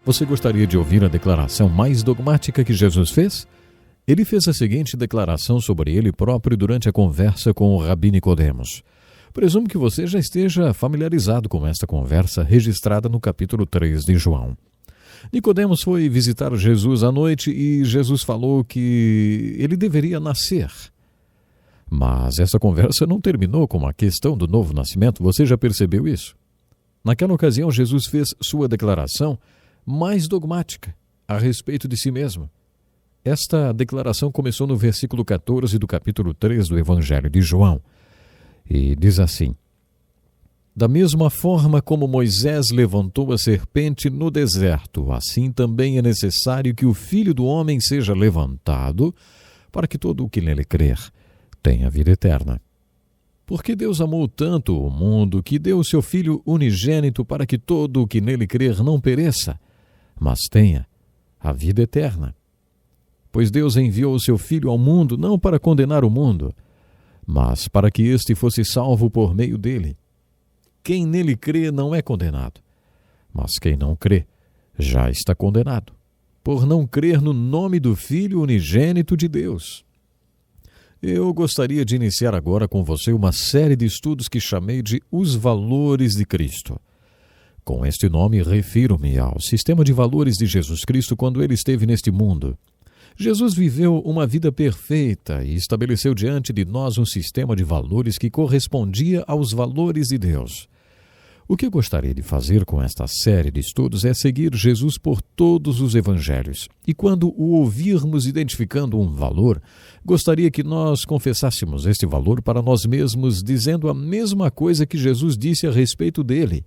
Você gostaria de ouvir a declaração mais dogmática que Jesus fez? Ele fez a seguinte declaração sobre ele próprio durante a conversa com o Rabi Nicodemos. Presumo que você já esteja familiarizado com esta conversa registrada no capítulo 3 de João. Nicodemos foi visitar Jesus à noite e Jesus falou que ele deveria nascer. Mas essa conversa não terminou com a questão do novo nascimento, você já percebeu isso? Naquela ocasião, Jesus fez sua declaração mais dogmática a respeito de si mesmo. Esta declaração começou no versículo 14 do capítulo 3 do Evangelho de João. E diz assim: Da mesma forma como Moisés levantou a serpente no deserto, assim também é necessário que o Filho do Homem seja levantado, para que todo o que nele crer tenha vida eterna. Porque Deus amou tanto o mundo que deu o seu Filho unigênito para que todo o que nele crer não pereça, mas tenha a vida eterna. Pois Deus enviou o seu Filho ao mundo não para condenar o mundo, mas para que este fosse salvo por meio dele. Quem nele crê não é condenado, mas quem não crê já está condenado, por não crer no nome do Filho unigênito de Deus. Eu gostaria de iniciar agora com você uma série de estudos que chamei de Os Valores de Cristo. Com este nome, refiro-me ao sistema de valores de Jesus Cristo quando ele esteve neste mundo. Jesus viveu uma vida perfeita e estabeleceu diante de nós um sistema de valores que correspondia aos valores de Deus. O que eu gostaria de fazer com esta série de estudos é seguir Jesus por todos os evangelhos. E quando o ouvirmos identificando um valor, gostaria que nós confessássemos este valor para nós mesmos, dizendo a mesma coisa que Jesus disse a respeito dele.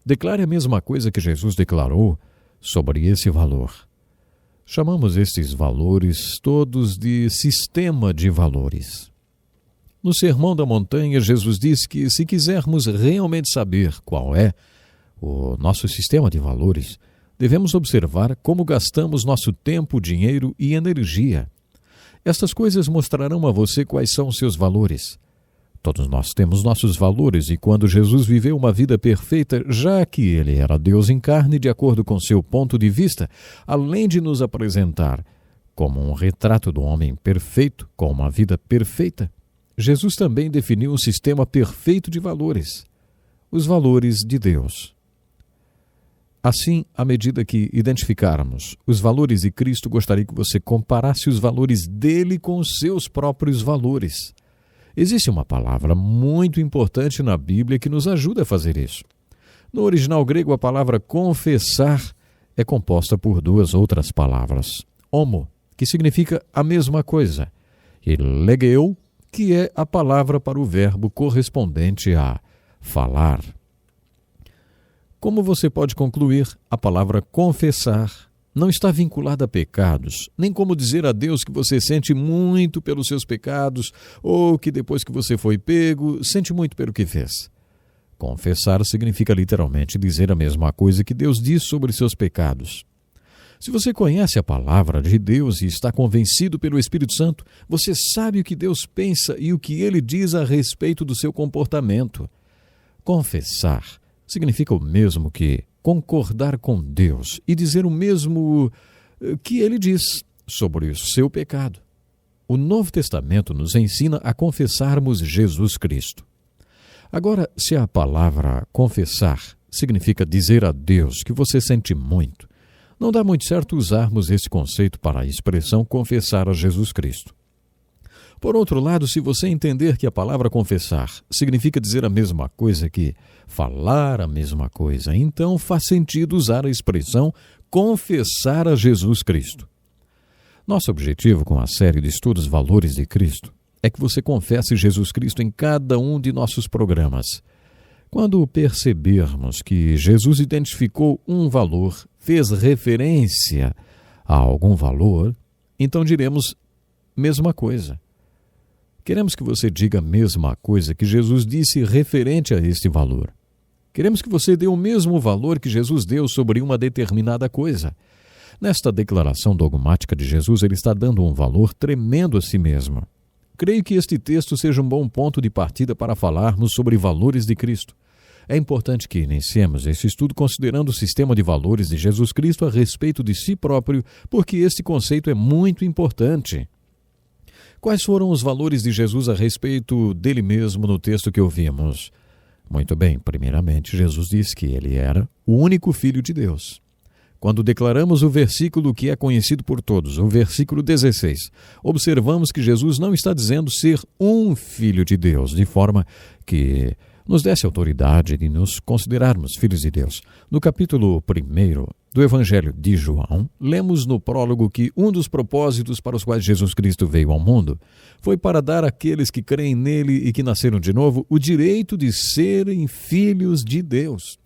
Declare a mesma coisa que Jesus declarou sobre esse valor. Chamamos estes valores todos de sistema de valores. No Sermão da Montanha, Jesus disse que se quisermos realmente saber qual é o nosso sistema de valores, devemos observar como gastamos nosso tempo, dinheiro e energia. Estas coisas mostrarão a você quais são os seus valores. Todos nós temos nossos valores e quando Jesus viveu uma vida perfeita, já que ele era Deus em carne, de acordo com seu ponto de vista, além de nos apresentar como um retrato do homem perfeito, com uma vida perfeita, Jesus também definiu um sistema perfeito de valores, os valores de Deus. Assim, à medida que identificarmos os valores de Cristo, gostaria que você comparasse os valores dele com os seus próprios valores. Existe uma palavra muito importante na Bíblia que nos ajuda a fazer isso. No original grego, a palavra confessar é composta por duas outras palavras. Homo, que significa a mesma coisa, e legeo, que é a palavra para o verbo correspondente a falar. Como você pode concluir, a palavra confessar não está vinculada a pecados, nem como dizer a Deus que você sente muito pelos seus pecados ou que depois que você foi pego, sente muito pelo que fez. Confessar significa literalmente dizer a mesma coisa que Deus diz sobre seus pecados. Se você conhece a palavra de Deus e está convencido pelo Espírito Santo, você sabe o que Deus pensa e o que ele diz a respeito do seu comportamento. Confessar significa o mesmo que concordar com Deus e dizer o mesmo que ele diz sobre o seu pecado. O Novo Testamento nos ensina a confessarmos Jesus Cristo. Agora, se a palavra confessar significa dizer a Deus que você sente muito, não dá muito certo usarmos esse conceito para a expressão confessar a Jesus Cristo. Por outro lado, se você entender que a palavra confessar significa dizer a mesma coisa que falar a mesma coisa, então faz sentido usar a expressão confessar a Jesus Cristo. Nosso objetivo com a série de estudos Valores de Cristo é que você confesse Jesus Cristo em cada um de nossos programas. Quando percebermos que Jesus identificou um valor, fez referência a algum valor, então diremos mesma coisa. Queremos que você diga a mesma coisa que Jesus disse referente a este valor. Queremos que você dê o mesmo valor que Jesus deu sobre uma determinada coisa. Nesta declaração dogmática de Jesus, ele está dando um valor tremendo a si mesmo. Creio que este texto seja um bom ponto de partida para falarmos sobre valores de Cristo. É importante que iniciemos esse estudo considerando o sistema de valores de Jesus Cristo a respeito de si próprio, porque este conceito é muito importante. Quais foram os valores de Jesus a respeito dele mesmo no texto que ouvimos? Muito bem, primeiramente, Jesus disse que ele era o único Filho de Deus. Quando declaramos o versículo que é conhecido por todos, o versículo 16, observamos que Jesus não está dizendo ser um Filho de Deus, de forma que nos desse autoridade de nos considerarmos filhos de Deus. No capítulo 1 do Evangelho de João, lemos no prólogo que um dos propósitos para os quais Jesus Cristo veio ao mundo foi para dar àqueles que creem nele e que nasceram de novo o direito de serem filhos de Deus.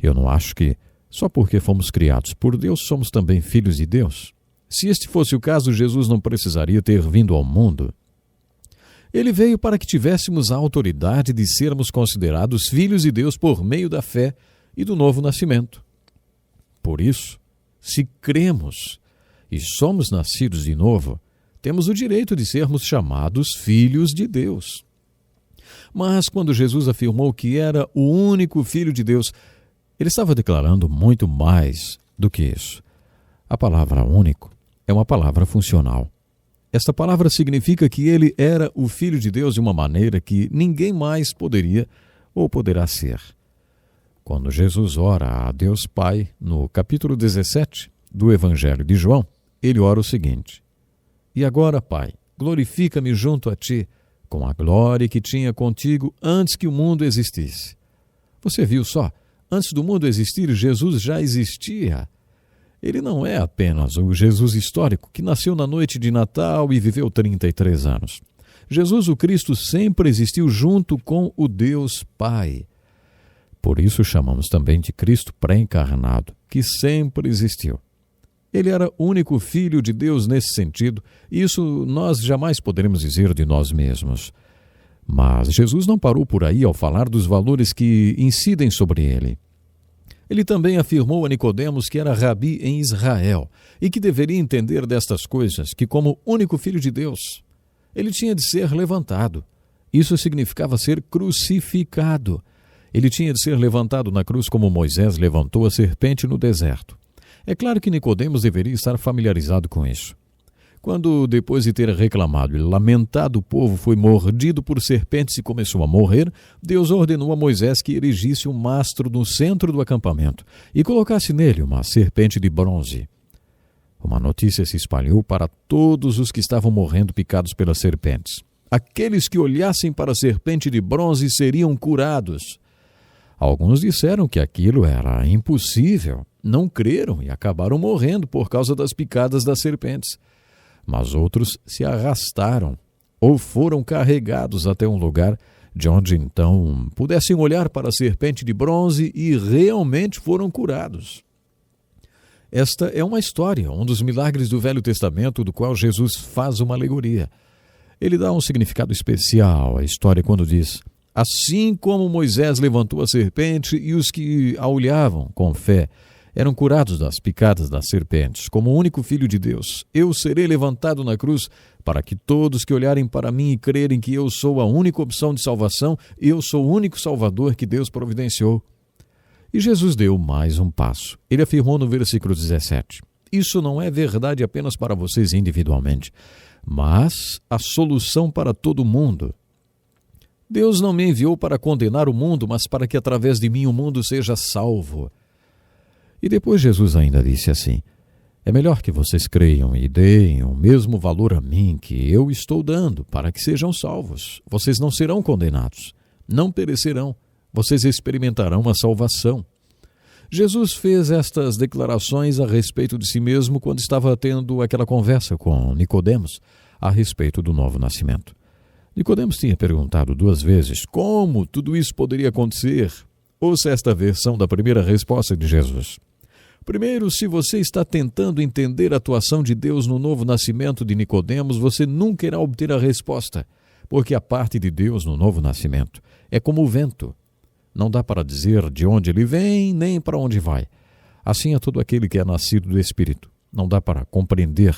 Eu não acho que só porque fomos criados por Deus somos também filhos de Deus. Se este fosse o caso, Jesus não precisaria ter vindo ao mundo. Ele veio para que tivéssemos a autoridade de sermos considerados filhos de Deus por meio da fé e do novo nascimento. Por isso, se cremos e somos nascidos de novo, temos o direito de sermos chamados filhos de Deus. Mas quando Jesus afirmou que era o único Filho de Deus, ele estava declarando muito mais do que isso. A palavra único é uma palavra funcional. Esta palavra significa que ele era o Filho de Deus de uma maneira que ninguém mais poderia ou poderá ser. Quando Jesus ora a Deus Pai, no capítulo 17 do Evangelho de João, ele ora o seguinte: E agora, Pai, glorifica-me junto a ti, com a glória que tinha contigo antes que o mundo existisse. Você viu só? Antes do mundo existir, Jesus já existia. Ele não é apenas o Jesus histórico que nasceu na noite de Natal e viveu 33 anos. Jesus, o Cristo, sempre existiu junto com o Deus Pai. Por isso chamamos também de Cristo pré-encarnado, que sempre existiu. Ele era o único Filho de Deus nesse sentido, e isso nós jamais poderemos dizer de nós mesmos. Mas Jesus não parou por aí ao falar dos valores que incidem sobre ele. Ele também afirmou a Nicodemos que era rabi em Israel e que deveria entender destas coisas, que como único Filho de Deus, ele tinha de ser levantado. Isso significava ser crucificado. Ele tinha de ser levantado na cruz como Moisés levantou a serpente no deserto. É claro que Nicodemos deveria estar familiarizado com isso. Quando, depois de ter reclamado e lamentado, o povo foi mordido por serpentes e começou a morrer, Deus ordenou a Moisés que erigisse um mastro no centro do acampamento e colocasse nele uma serpente de bronze. Uma notícia se espalhou para todos os que estavam morrendo picados pelas serpentes. Aqueles que olhassem para a serpente de bronze seriam curados. Alguns disseram que aquilo era impossível, não creram e acabaram morrendo por causa das picadas das serpentes. Mas outros se arrastaram ou foram carregados até um lugar de onde então pudessem olhar para a serpente de bronze e realmente foram curados. Esta é uma história, um dos milagres do Velho Testamento do qual Jesus faz uma alegoria. Ele dá um significado especial à história quando diz: assim como Moisés levantou a serpente e os que a olhavam com fé eram curados das picadas das serpentes, como o único Filho de Deus, eu serei levantado na cruz para que todos que olharem para mim e crerem que eu sou a única opção de salvação, eu sou o único Salvador que Deus providenciou. E Jesus deu mais um passo. Ele afirmou no versículo 17, isso não é verdade apenas para vocês individualmente, mas a solução para todo o mundo. Deus não me enviou para condenar o mundo, mas para que através de mim o mundo seja salvo. E depois Jesus ainda disse assim: é melhor que vocês creiam e deem o mesmo valor a mim que eu estou dando, para que sejam salvos. Vocês não serão condenados, não perecerão, vocês experimentarão a salvação. Jesus fez estas declarações a respeito de si mesmo quando estava tendo aquela conversa com Nicodemos a respeito do novo nascimento. Nicodemos tinha perguntado 2 vezes como tudo isso poderia acontecer. Ouça esta versão da primeira resposta de Jesus. Primeiro, se você está tentando entender a atuação de Deus no novo nascimento de Nicodemos, você nunca irá obter a resposta, porque a parte de Deus no novo nascimento é como o vento. Não dá para dizer de onde ele vem, nem para onde vai. Assim é todo aquele que é nascido do Espírito. Não dá para compreender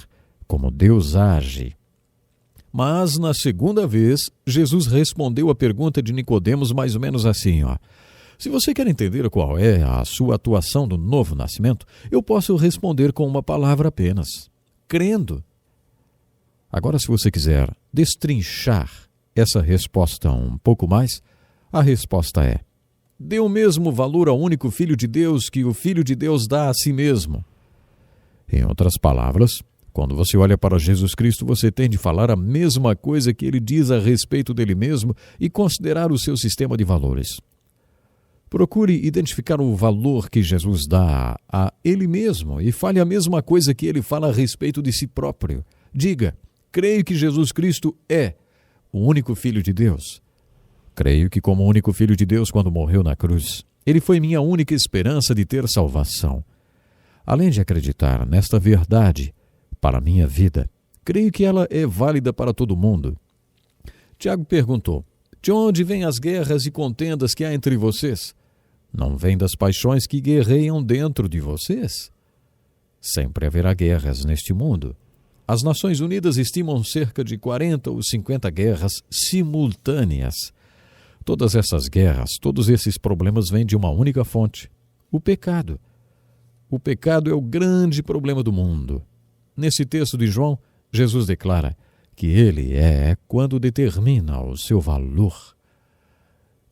como Deus age. Mas, na segunda vez, Jesus respondeu a pergunta de Nicodemos mais ou menos assim, Se você quer entender qual é a sua atuação do novo nascimento, eu posso responder com uma palavra apenas: crendo. Agora, se você quiser destrinchar essa resposta um pouco mais, a resposta é: dê o mesmo valor ao único Filho de Deus que o Filho de Deus dá a si mesmo. Em outras palavras, quando você olha para Jesus Cristo, você tem de falar a mesma coisa que ele diz a respeito dele mesmo e considerar o seu sistema de valores. Procure identificar o valor que Jesus dá a ele mesmo e fale a mesma coisa que ele fala a respeito de si próprio. Diga: creio que Jesus Cristo é o único Filho de Deus. Creio que, como único Filho de Deus, quando morreu na cruz, ele foi minha única esperança de ter salvação. Além de acreditar nesta verdade para a minha vida, creio que ela é válida para todo mundo. Tiago perguntou: de onde vêm as guerras e contendas que há entre vocês? Não vêm das paixões que guerreiam dentro de vocês? Sempre haverá guerras neste mundo. As Nações Unidas estimam cerca de 40 ou 50 guerras simultâneas. Todas essas guerras, todos esses problemas vêm de uma única fonte: o pecado. O pecado é o grande problema do mundo. Nesse texto de João, Jesus declara que ele é quando determina o seu valor.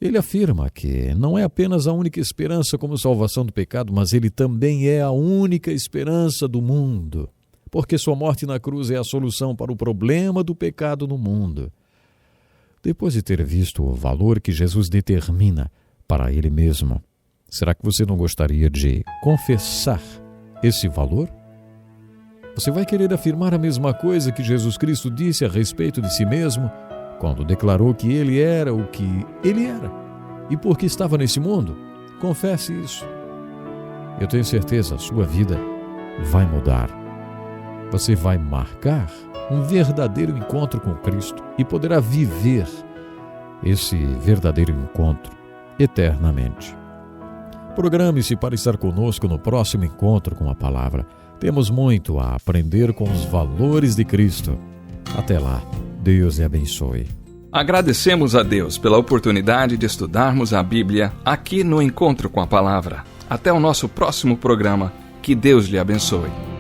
Ele afirma que não é apenas a única esperança como salvação do pecado, mas ele também é a única esperança do mundo, porque sua morte na cruz é a solução para o problema do pecado no mundo. Depois de ter visto o valor que Jesus determina para ele mesmo, será que você não gostaria de confessar esse valor? Você vai querer afirmar a mesma coisa que Jesus Cristo disse a respeito de si mesmo, quando declarou que ele era o que ele era e porque estava nesse mundo? Confesse isso. Eu tenho certeza, a sua vida vai mudar. Você vai marcar um verdadeiro encontro com Cristo e poderá viver esse verdadeiro encontro eternamente. Programe-se para estar conosco no próximo encontro com a palavra. Temos muito a aprender com os valores de Cristo. Até lá, Deus lhe abençoe. Agradecemos a Deus pela oportunidade de estudarmos a Bíblia aqui no Encontro com a Palavra. Até o nosso próximo programa. Que Deus lhe abençoe.